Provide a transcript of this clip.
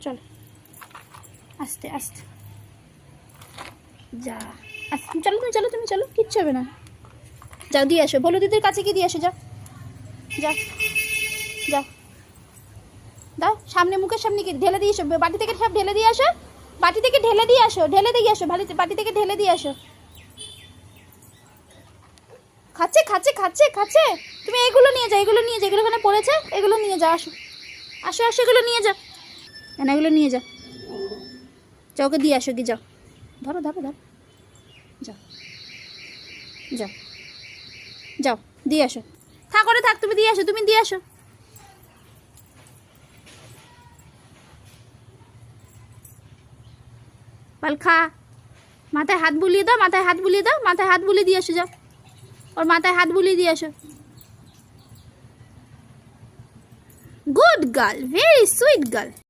চলো আস্তে আস্তে যা, আস্তে চলো তুমি, চলো তুমি, চলো, কিচ্ছু হবে না। যাও দিয়ে আসো, ভোলু দিদির কাছে গিয়ে দিয়ে আসো, যাও যাও যাও, দাও সামনে, মুখের সামনে কি ঢেলে দিয়ে এসো, বাটি থেকে সব ঢেলে দিয়ে আসো, বাটি থেকে ঢেলে দিয়ে আসো, ঢেলে দিয়ে আসো, বাটি থেকে ঢেলে দিয়ে আসো। খাচ্ছে খাচ্ছে খাচ্ছে খাচ্ছে, তুমি এগুলো নিয়ে যাও, এগুলো নিয়ে যাও, এগুলো ওখানে পড়েছে, এগুলো নিয়ে যাও, আসো আসো আসো, এগুলো নিয়ে যাও, না এগুলো নিয়ে যাও, যাও ওকে দিয়ে আসো, কি যাও, ধরো ধরো ধরো, যাও যাও যাও দিয়ে আসো, থাক করে থাক, তুমি দিয়ে আসো, তুমি দিয়ে আসো। বল খা, মাথায় হাত বুলিয়ে দাও, মাথায় হাত বুলিয়ে দাও, মাথায় হাত বুলিয়ে দিয়ে আসো, যাও ওর মাথায় হাত বুলিয়ে দিয়ে আসো। Good girl, very sweet girl.